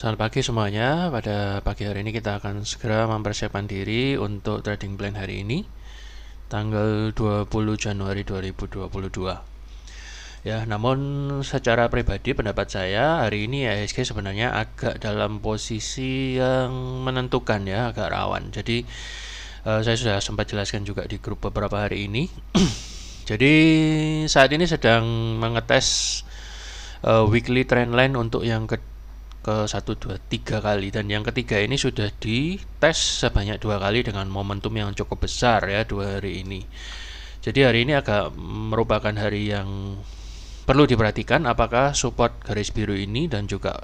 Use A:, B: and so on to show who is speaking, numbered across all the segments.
A: Selamat pagi semuanya. Pada pagi hari ini kita akan segera mempersiapkan diri untuk trading plan hari ini, tanggal 20 Januari 2022. Ya, namun secara pribadi pendapat saya hari ini IHSG sebenarnya agak dalam posisi yang menentukan ya, agak rawan. Jadi saya sudah sempat jelaskan juga di grup beberapa hari ini. Jadi saat ini sedang mengetes weekly trendline untuk yang ke 1, 2, 3 kali, dan yang ketiga ini sudah dites sebanyak 2 kali dengan momentum yang cukup besar ya 2 hari ini. Jadi hari ini agak merupakan hari yang perlu diperhatikan apakah support garis biru ini dan juga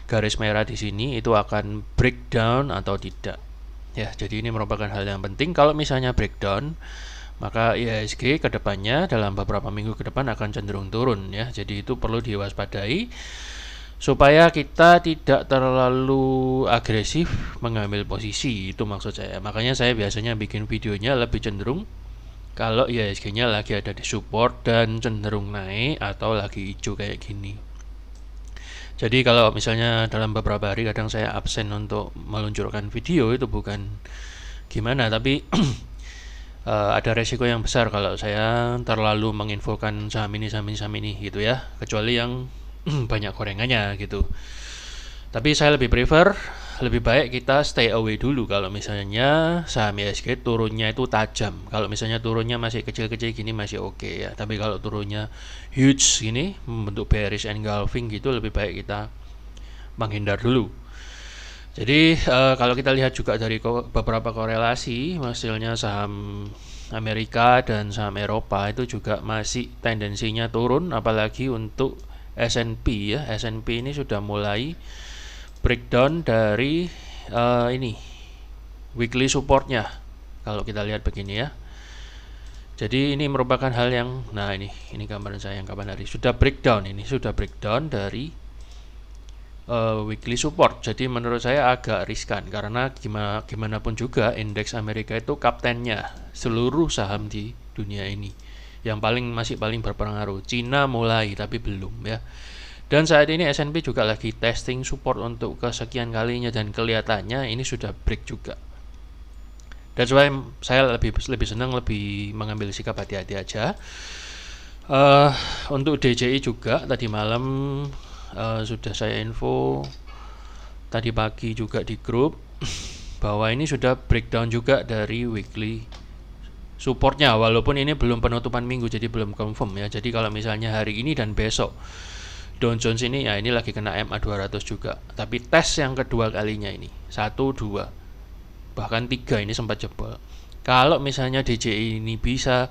A: garis merah di sini itu akan breakdown atau tidak. Ya, jadi ini merupakan hal yang penting. Kalau misalnya breakdown, maka IHSG kedepannya dalam beberapa minggu ke depan akan cenderung turun ya. Jadi itu perlu diwaspadai supaya kita tidak terlalu agresif mengambil posisi, itu maksud saya. Makanya saya biasanya bikin videonya lebih cenderung kalau IHSG-nya lagi ada di support dan cenderung naik atau lagi hijau kayak gini. Jadi kalau misalnya dalam beberapa hari kadang saya absen untuk meluncurkan video, itu bukan gimana, tapi ada resiko yang besar kalau saya terlalu menginfokan saham ini gitu ya, kecuali yang banyak gorengannya gitu. Tapi saya lebih prefer, lebih baik kita stay away dulu kalau misalnya saham IHSG turunnya itu tajam. Kalau misalnya turunnya masih kecil-kecil gini masih oke ya. Tapi kalau turunnya huge gini, membentuk bearish engulfing gitu, lebih baik kita menghindar dulu. Jadi kalau kita lihat juga dari beberapa korelasi, hasilnya saham Amerika dan saham Eropa itu juga masih tendensinya turun, apalagi untuk S&P ya. S&P ini sudah mulai breakdown dari ini weekly supportnya. Kalau kita lihat begini ya. Jadi ini merupakan hal yang, nah ini gambaran saya yang kapan hari sudah breakdown, ini sudah breakdown dari weekly support. Jadi menurut saya agak riskan karena gimana pun juga indeks Amerika itu kaptennya seluruh saham di dunia ini. Yang masih paling berpengaruh. Cina mulai tapi belum ya. Dan saat ini S&P juga lagi testing support untuk kesekian kalinya dan kelihatannya ini sudah break juga. That's why saya lebih senang lebih mengambil sikap hati-hati aja. Untuk DJI juga tadi malam sudah saya info tadi pagi juga di grup bahwa ini sudah breakdown juga dari weekly supportnya, walaupun ini belum penutupan minggu jadi belum confirm ya. Jadi kalau misalnya hari ini dan besok Dow Jones ini ya ini lagi kena MA 200 juga, tapi tes yang kedua kalinya ini 1, 2 bahkan 3 ini sempat jebol. Kalau misalnya DJI ini bisa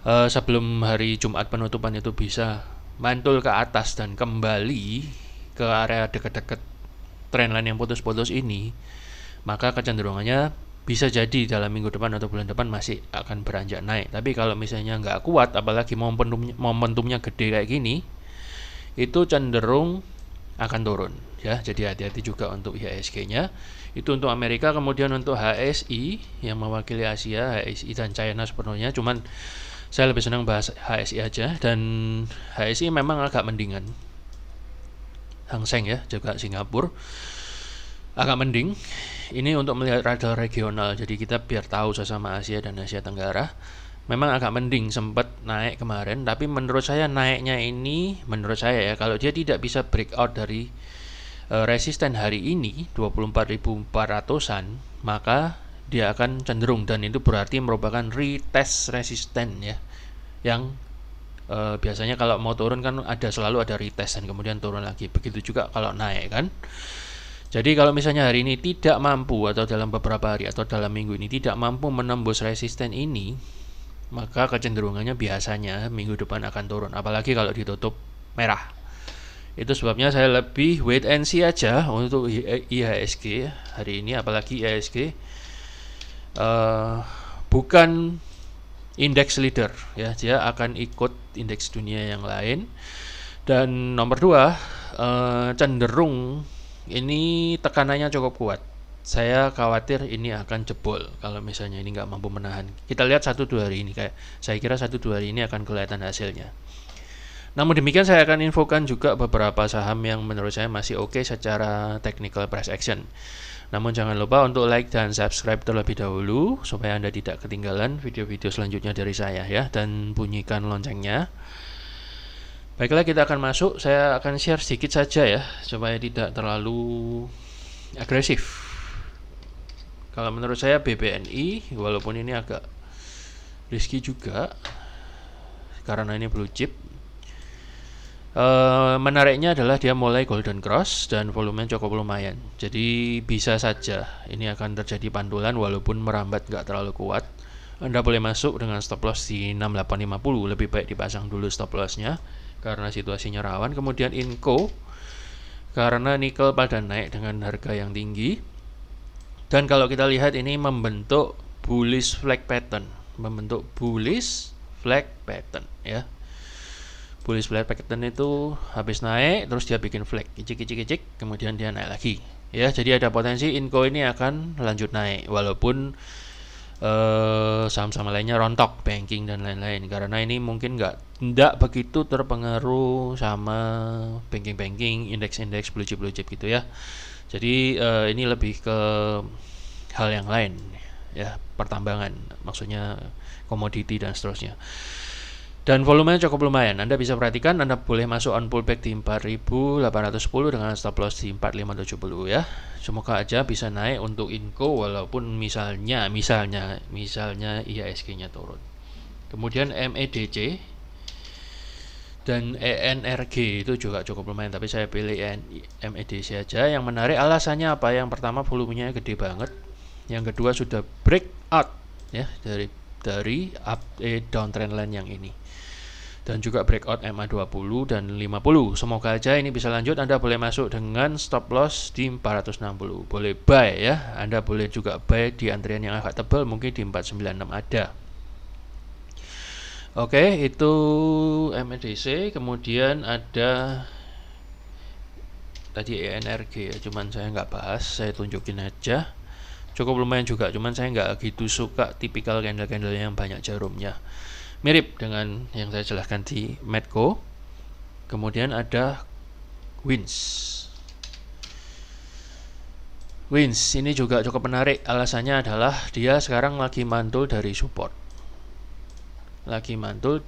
A: sebelum hari Jumat penutupan itu bisa mantul ke atas dan kembali ke area dekat-dekat trendline yang putus-putus ini, maka kecenderungannya bisa jadi dalam minggu depan atau bulan depan masih akan beranjak naik. Tapi kalau misalnya nggak kuat, apalagi momentumnya gede kayak gini, itu cenderung akan turun ya. Jadi hati-hati juga untuk IHSG-nya. Itu untuk Amerika. Kemudian untuk HSI yang mewakili Asia, HSI dan China sepenuhnya, cuman saya lebih senang bahas HSI aja, dan HSI memang agak mendingan. Hang Seng ya, juga Singapura agak mending. Ini untuk melihat radar regional, jadi kita biar tahu sesama Asia dan Asia Tenggara. Memang agak mending, sempat naik kemarin, tapi menurut saya naiknya ini, menurut saya ya, kalau dia tidak bisa breakout dari resisten hari ini 24.400-an, maka dia akan cenderung, dan itu berarti merupakan retest resisten ya, yang biasanya kalau mau turun kan selalu ada retest dan kemudian turun lagi. Begitu juga kalau naik kan. Jadi kalau misalnya hari ini tidak mampu, atau dalam beberapa hari atau dalam minggu ini tidak mampu menembus resisten ini, maka kecenderungannya biasanya minggu depan akan turun, apalagi kalau ditutup merah. Itu sebabnya saya lebih wait and see aja untuk IHSG hari ini, apalagi IHSG bukan indeks leader ya, dia akan ikut indeks dunia yang lain. Dan nomor 2, cenderung ini tekanannya cukup kuat. Saya khawatir ini akan jebol kalau misalnya ini nggak mampu menahan. Kita lihat 1-2 hari ini, kayak saya kira 1-2 hari ini akan kelihatan hasilnya. Namun demikian saya akan infokan juga beberapa saham yang menurut saya masih oke secara technical price action. Namun jangan lupa untuk like dan subscribe terlebih dahulu supaya Anda tidak ketinggalan video-video selanjutnya dari saya ya, dan bunyikan loncengnya. Baiklah, kita akan masuk. Saya akan share sedikit saja ya supaya tidak terlalu agresif. Kalau menurut saya BBNI, walaupun ini agak risky juga karena ini blue chip, menariknya adalah dia mulai golden cross dan volumenya cukup lumayan. Jadi bisa saja ini akan terjadi pantulan walaupun merambat nggak terlalu kuat. Anda boleh masuk dengan stop loss di 6850. Lebih baik dipasang dulu stop lossnya karena situasinya rawan. Kemudian Inco, karena nikel pada naik dengan harga yang tinggi. Dan kalau kita lihat ini membentuk bullish flag pattern, ya. Bullish flag pattern itu habis naik terus dia bikin flag kicik, kemudian dia naik lagi ya. Jadi ada potensi Inco ini akan lanjut naik walaupun saham-saham lainnya rontok, banking dan lain-lain, karena ini mungkin tidak begitu terpengaruh sama banking, indeks blue chip gitu ya. Jadi ini lebih ke hal yang lain ya, pertambangan, maksudnya komoditi dan seterusnya. Dan volumenya cukup lumayan. Anda bisa perhatikan, Anda boleh masuk on pullback di 4.810 dengan stop loss di 4.570 ya. Semoga aja bisa naik untuk Inco walaupun misalnya IHSG-nya turun. Kemudian MEDC dan ENRG itu juga cukup lumayan, tapi saya pilih MEDC aja. Yang menarik alasannya apa? Yang pertama, volumenya gede banget. Yang kedua, sudah breakout ya dari downtrend line yang ini. Dan juga breakout MA20 dan 50. Semoga aja ini bisa lanjut. Anda boleh masuk dengan stop loss di 460. Boleh buy ya. Anda boleh juga buy di antrian yang agak tebal, mungkin di 496 ada. Oke, itu MEDC. Kemudian ada tadi ENRG ya, cuman saya nggak bahas, saya tunjukin aja. Cukup lumayan juga, cuman saya nggak gitu suka tipikal candle-candle yang banyak jarumnya. Mirip dengan yang saya jelaskan di Medco. Kemudian ada Wins ini juga cukup menarik. Alasannya adalah dia sekarang lagi mantul dari support. 182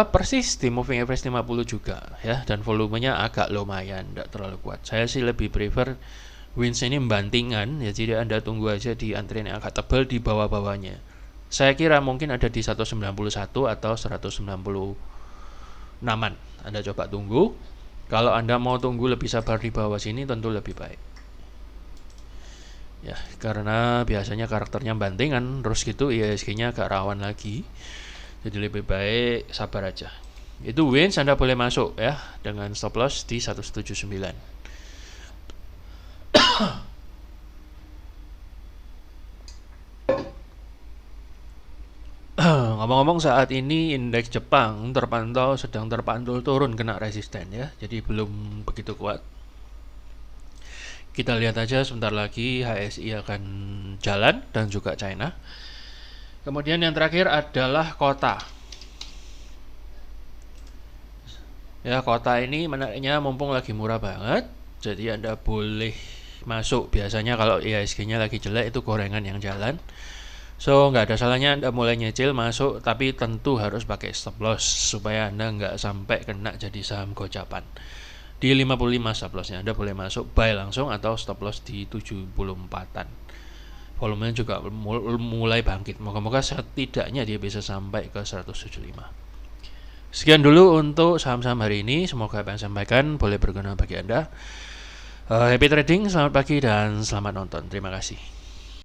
A: persis di moving average 50 juga ya, dan volumenya agak lumayan, tidak terlalu kuat. Saya sih lebih prefer Wins ini bantingan ya, jadi Anda tunggu aja di antrian yang agak tebal di bawah-bawahnya. Saya kira mungkin ada di 191 atau 196an. Anda coba tunggu. Kalau Anda mau tunggu lebih sabar di bawah sini tentu lebih baik. Ya, karena biasanya karakternya bantingan terus gitu, IHSG-nya agak rawan lagi. Jadi lebih baik sabar aja. Itu Wins, Anda boleh masuk ya dengan stop loss di 179. Ngomong-ngomong, saat ini indeks Jepang sedang terpantau turun, kena resisten ya, jadi belum begitu kuat. Kita lihat aja sebentar lagi HSI akan jalan dan juga China. Kemudian yang terakhir adalah kota. Ya, kota ini menariknya mumpung lagi murah banget, jadi Anda boleh masuk. Biasanya kalau IHSG-nya lagi jelek itu gorengan yang jalan. So nggak ada salahnya Anda mulai nyicil masuk, tapi tentu harus pakai stop loss supaya Anda nggak sampai kena jadi saham gocapan. Di 55 stop lossnya Anda boleh masuk, buy langsung atau stop loss di 74an. Volumenya juga mulai bangkit. Moga-moga setidaknya dia bisa sampai ke 175. Sekian dulu untuk saham-saham hari ini. Semoga apa yang saya sampaikan boleh berguna bagi Anda. Happy trading, selamat pagi dan selamat nonton. Terima kasih.